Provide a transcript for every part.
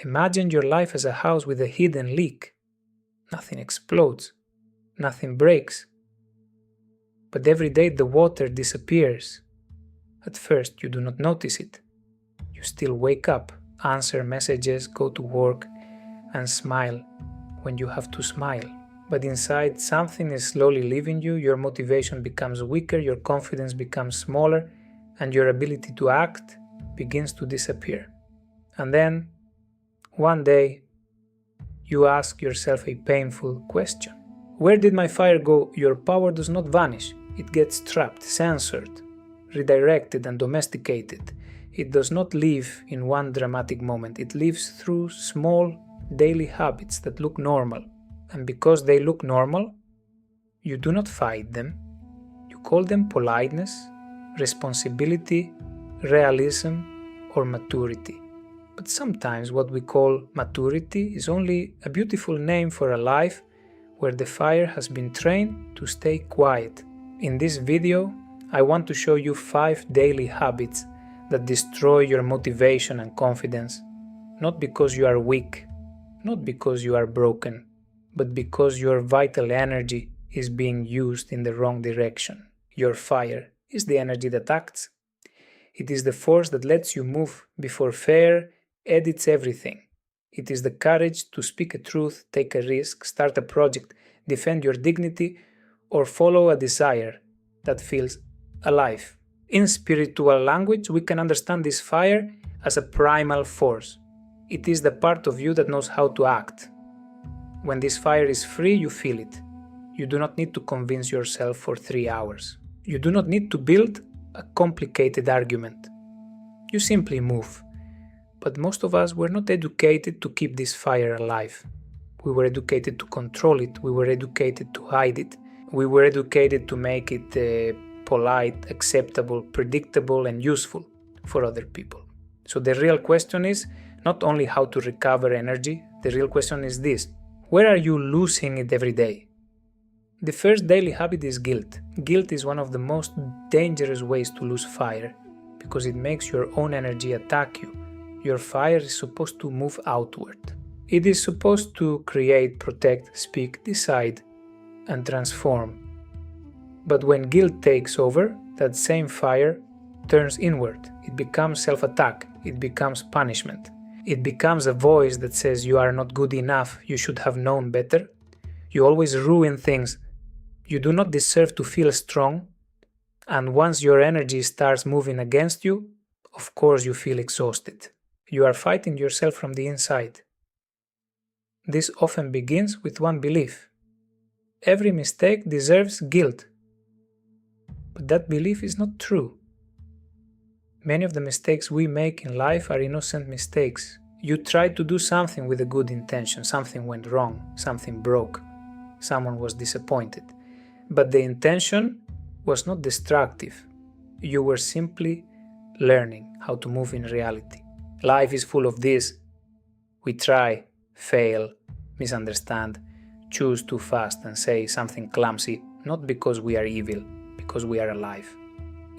Imagine your life as a house with a hidden leak. Nothing explodes, nothing breaks. But every day the water disappears. At first you do not notice it. You still wake up, answer messages, go to work, and smile when you have to smile. But inside something is slowly leaving you, your motivation becomes weaker, your confidence becomes smaller, and your ability to act begins to disappear. And then, one day, you ask yourself a painful question. Where did my fire go? Your power does not vanish. It gets trapped, censored, redirected and domesticated. It does not live in one dramatic moment. It lives through small daily habits that look normal. And because they look normal, you do not fight them. You call them politeness, responsibility, realism, or maturity. But sometimes what we call maturity is only a beautiful name for a life where the fire has been trained to stay quiet. In this video, I want to show you 5 daily habits that destroy your motivation and confidence, not because you are weak, not because you are broken, but because your vital energy is being used in the wrong direction. Your fire is the energy that acts. It is the force that lets you move before fear edits everything. It is the courage to speak a truth, take a risk, start a project, defend your dignity, or follow a desire that feels alive. In spiritual language, we can understand this fire as a primal force. It is the part of you that knows how to act. When this fire is free, you feel it. You do not need to convince yourself for 3 hours. You do not need to build a complicated argument. You simply move. But most of us were not educated to keep this fire alive. We were educated to control it. We were educated to hide it. We were educated to make it polite, acceptable, predictable, and useful for other people. So the real question is not only how to recover energy, the real question is this: where are you losing it every day? The first daily habit is guilt. Guilt is one of the most dangerous ways to lose fire because it makes your own energy attack you. Your fire is supposed to move outward. It is supposed to create, protect, speak, decide, and transform. But when guilt takes over, that same fire turns inward. It becomes self-attack. It becomes punishment. It becomes a voice that says you are not good enough, you should have known better. You always ruin things. You do not deserve to feel strong. And once your energy starts moving against you, of course you feel exhausted. You are fighting yourself from the inside. This often begins with one belief. Every mistake deserves guilt. But that belief is not true. Many of the mistakes we make in life are innocent mistakes. You tried to do something with a good intention, something went wrong, something broke, someone was disappointed. But the intention was not destructive. You were simply learning how to move in reality. Life is full of this. We try, fail, misunderstand, choose too fast and say something clumsy, not because we are evil, because we are alive.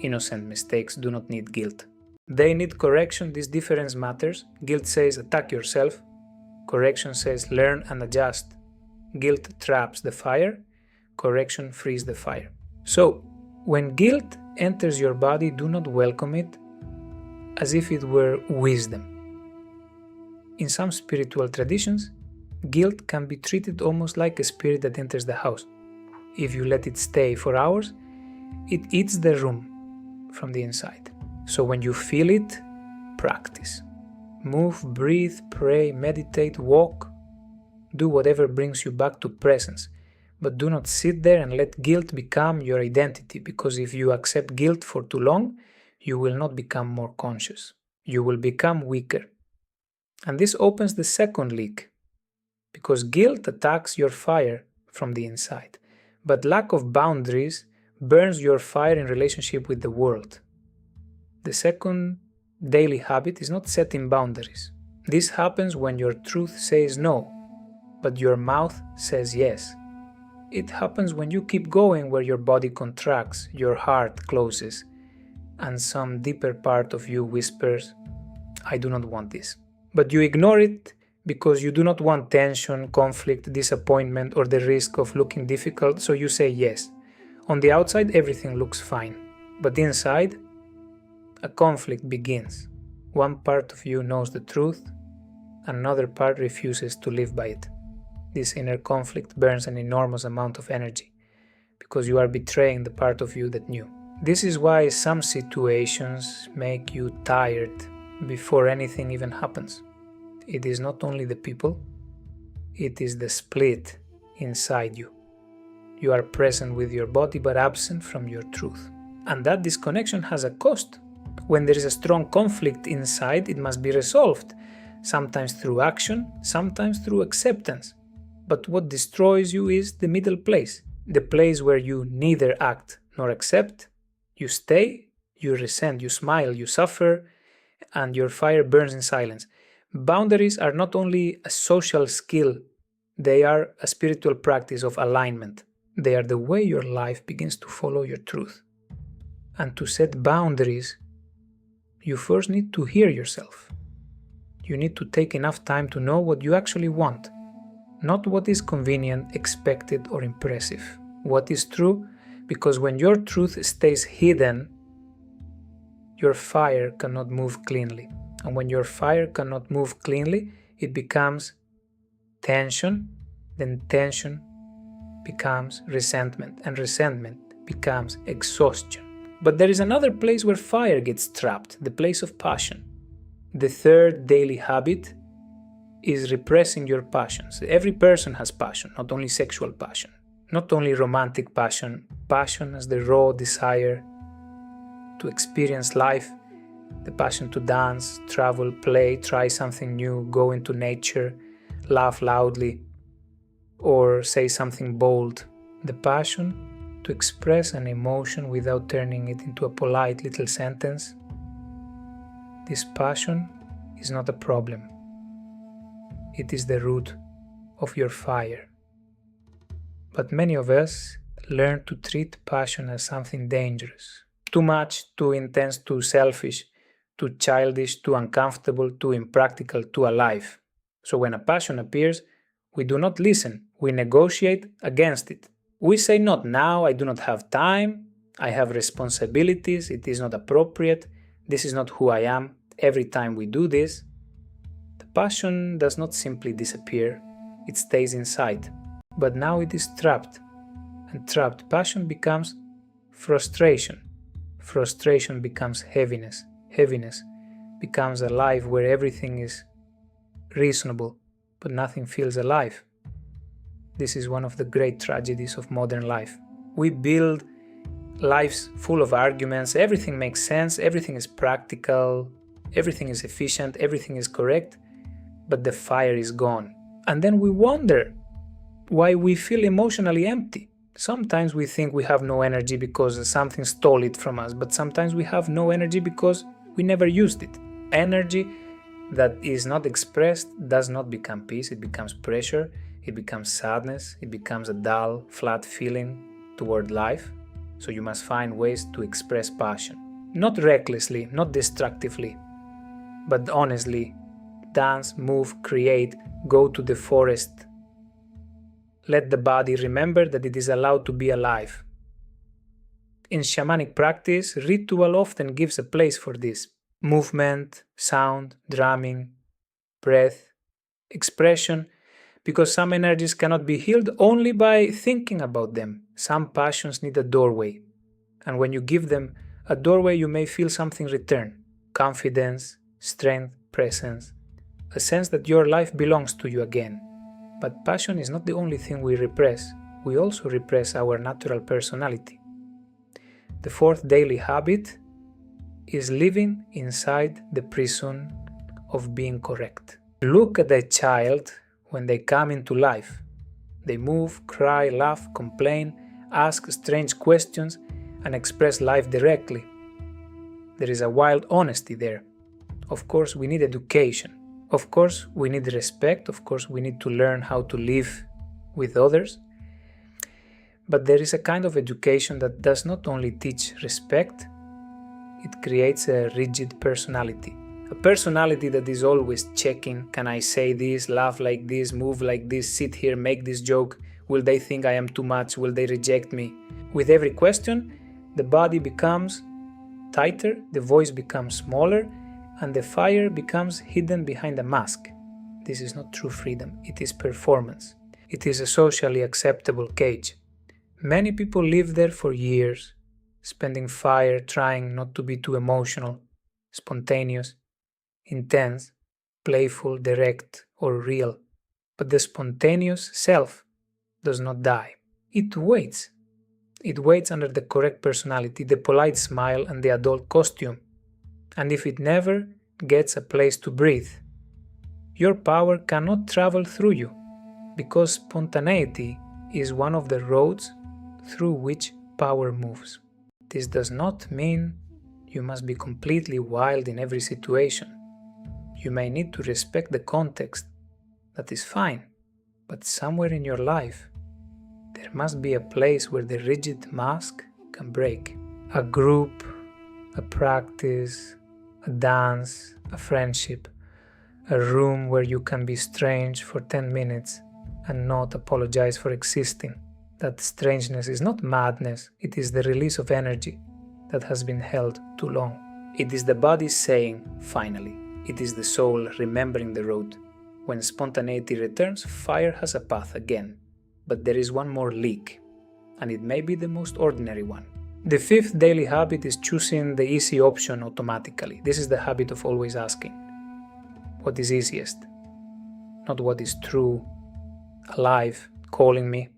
Innocent mistakes do not need guilt. They need correction. This difference matters. Guilt says attack yourself. Correction says learn and adjust. Guilt traps the fire. Correction frees the fire. So, when guilt enters your body, do not welcome it as if it were wisdom. In some spiritual traditions, guilt can be treated almost like a spirit that enters the house. If you let it stay for hours, it eats the room from the inside. So when you feel it, practice. Move, breathe, pray, meditate, walk. Do whatever brings you back to presence. But do not sit there and let guilt become your identity, because if you accept guilt for too long, you will not become more conscious. You will become weaker. And this opens the second leak, because guilt attacks your fire from the inside. But lack of boundaries burns your fire in relationship with the world. The second daily habit is not setting boundaries. This happens when your truth says no, but your mouth says yes. It happens when you keep going where your body contracts, your heart closes, and some deeper part of you whispers, I do not want this. But you ignore it because you do not want tension, conflict, disappointment, or the risk of looking difficult, so you say yes. On the outside, everything looks fine, but inside, a conflict begins. One part of you knows the truth, another part refuses to live by it. This inner conflict burns an enormous amount of energy, because you are betraying the part of you that knew. This is why some situations make you tired before anything even happens. It is not only the people, it is the split inside you. You are present with your body but absent from your truth. And that disconnection has a cost. When there is a strong conflict inside, it must be resolved, sometimes through action, sometimes through acceptance. But what destroys you is the middle place, the place where you neither act nor accept. You stay, you resent, you smile, you suffer, and your fire burns in silence. Boundaries are not only a social skill, they are a spiritual practice of alignment. They are the way your life begins to follow your truth. And to set boundaries, you first need to hear yourself. You need to take enough time to know what you actually want, not what is convenient, expected, or impressive. What is true, because when your truth stays hidden, your fire cannot move cleanly. And when your fire cannot move cleanly, it becomes tension, then tension becomes resentment, and resentment becomes exhaustion. But there is another place where fire gets trapped, the place of passion. The third daily habit is repressing your passions. Every person has passion, not only sexual passion, not only romantic passion, passion as the raw desire to experience life, the passion to dance, travel, play, try something new, go into nature, laugh loudly, or say something bold. The passion to express an emotion without turning it into a polite little sentence. This passion is not a problem. It is the root of your fire. But many of us learn to treat passion as something dangerous. Too much, too intense, too selfish, too childish, too uncomfortable, too impractical, too alive. So when a passion appears, we do not listen, we negotiate against it. We say, not now, I do not have time, I have responsibilities, it is not appropriate, this is not who I am. Every time we do this, the passion does not simply disappear, it stays inside. But now it is trapped, and trapped passion becomes frustration. Frustration becomes heaviness. Heaviness becomes a life where everything is reasonable, but nothing feels alive. This is one of the great tragedies of modern life. We build lives full of arguments, everything makes sense, everything is practical, everything is efficient, everything is correct, but the fire is gone. And then we wonder why we feel emotionally empty. Sometimes we think we have no energy because something stole it from us, but sometimes we have no energy because we never used it. Energy that is not expressed does not become peace, it becomes pressure, it becomes sadness, it becomes a dull, flat feeling toward life. So you must find ways to express passion. Not recklessly, not destructively, but honestly. Dance, move, create, go to the forest. Let the body remember that it is allowed to be alive. In shamanic practice, ritual often gives a place for this. Movement, sound, drumming, breath, expression, because some energies cannot be healed only by thinking about them. Some passions need a doorway, and when you give them a doorway, you may feel something return. Confidence, strength, presence, a sense that your life belongs to you again. But passion is not the only thing we repress. We also repress our natural personality. The fourth daily habit is living inside the prison of being correct. Look at a child when they come into life. They move, cry, laugh, complain, ask strange questions, and express life directly. There is a wild honesty there. Of course, we need education. Of course, we need respect. Of course, we need to learn how to live with others. But there is a kind of education that does not only teach respect, it creates a rigid personality. A personality that is always checking, can I say this, laugh like this, move like this, sit here, make this joke, will they think I am too much, will they reject me? With every question, the body becomes tighter, the voice becomes smaller, and the fire becomes hidden behind a mask. This is not true freedom, it is performance. It is a socially acceptable cage. Many people live there for years, spending fire trying not to be too emotional, spontaneous, intense, playful, direct, or real. But the spontaneous self does not die. It waits. It waits under the correct personality, the polite smile, and the adult costume. And if it never gets a place to breathe, your power cannot travel through you, because spontaneity is one of the roads through which power moves. This does not mean you must be completely wild in every situation. You may need to respect the context, that is fine, but somewhere in your life, there must be a place where the rigid mask can break. A group, a practice, a dance, a friendship, a room where you can be strange for 10 minutes and not apologize for existing. That strangeness is not madness, it is the release of energy that has been held too long. It is the body saying, finally. It is the soul remembering the road. When spontaneity returns, fire has a path again. But there is one more leak, and it may be the most ordinary one. The fifth daily habit is choosing the easy option automatically. This is the habit of always asking, what is easiest? Not what is true, alive, calling me,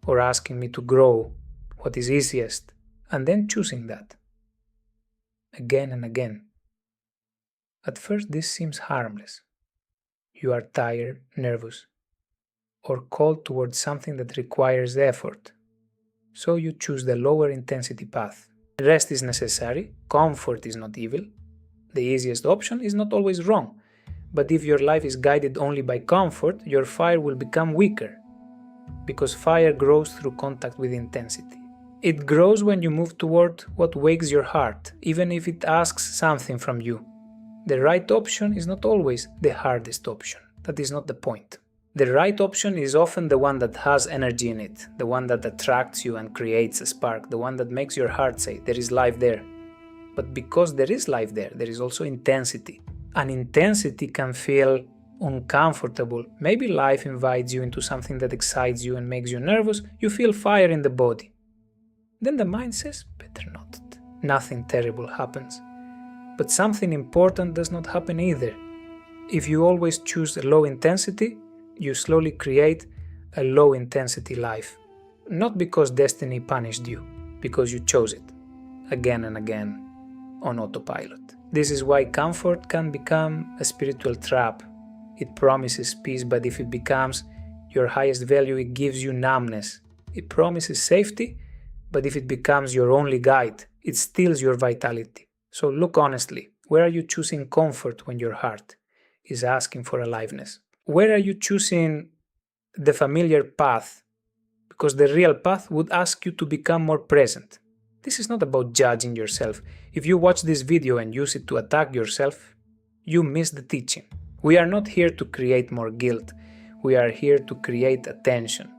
or asking me to grow, what is easiest, and then choosing that. Again and again. At first this seems harmless. You are tired, nervous, or called towards something that requires effort. So you choose the lower intensity path. Rest is necessary, comfort is not evil. The easiest option is not always wrong, but if your life is guided only by comfort, your fire will become weaker, because fire grows through contact with intensity. It grows when you move toward what wakes your heart, even if it asks something from you. The right option is not always the hardest option. That is not the point. The right option is often the one that has energy in it, the one that attracts you and creates a spark, the one that makes your heart say, there is life there. But because there is life there, there is also intensity. And intensity can feel uncomfortable. Maybe life invites you into something that excites you and makes you nervous. You feel fire in the body. Then the mind says, better not. Nothing terrible happens. But something important does not happen either. If you always choose a low intensity, you slowly create a low intensity life. Not because destiny punished you, because you chose it, again and again, on autopilot. This is why comfort can become a spiritual trap. It promises peace, but if it becomes your highest value, it gives you numbness. It promises safety, but if it becomes your only guide, it steals your vitality. So look honestly, where are you choosing comfort when your heart is asking for aliveness? Where are you choosing the familiar path? Because the real path would ask you to become more present. This is not about judging yourself. If you watch this video and use it to attack yourself, you miss the teaching. We are not here to create more guilt. We are here to create attention.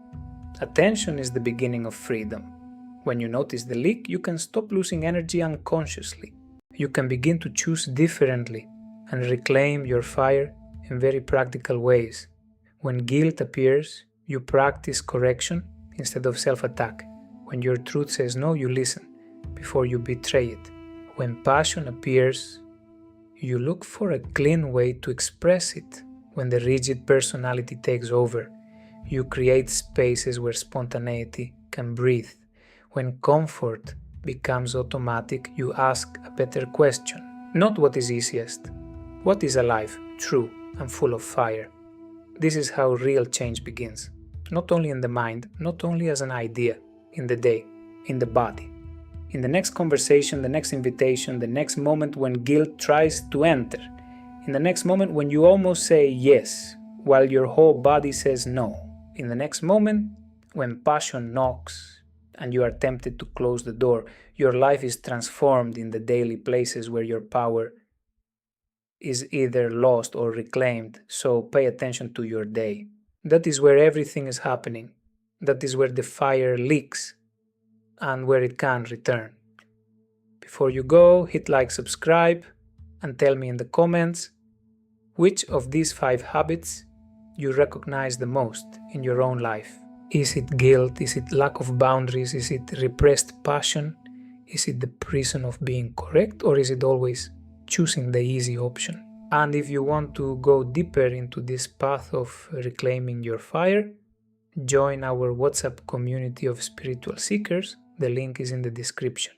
Attention is the beginning of freedom. When you notice the leak, you can stop losing energy unconsciously. You can begin to choose differently and reclaim your fire in very practical ways. When guilt appears, you practice correction instead of self-attack. When your truth says no, you listen before you betray it. When passion appears, you look for a clean way to express it. When the rigid personality takes over, you create spaces where spontaneity can breathe. When comfort becomes automatic, you ask a better question. Not what is easiest. What is alive, true, and full of fire? This is how real change begins. Not only in the mind, not only as an idea, in the day, in the body. In the next conversation, the next invitation, the next moment when guilt tries to enter. In the next moment when you almost say yes, while your whole body says no. In the next moment when passion knocks and you are tempted to close the door, your life is transformed in the daily places where your power is either lost or reclaimed, so pay attention to your day. That is where everything is happening. That is where the fire leaks and where it can return. Before you go, hit like, subscribe, and tell me in the comments which of these 5 habits you recognize the most in your own life. Is it guilt? Is it lack of boundaries? Is it repressed passion? Is it the prison of being correct? Or is it always choosing the easy option? And if you want to go deeper into this path of reclaiming your fire, join our WhatsApp community of spiritual seekers. The link is in the description.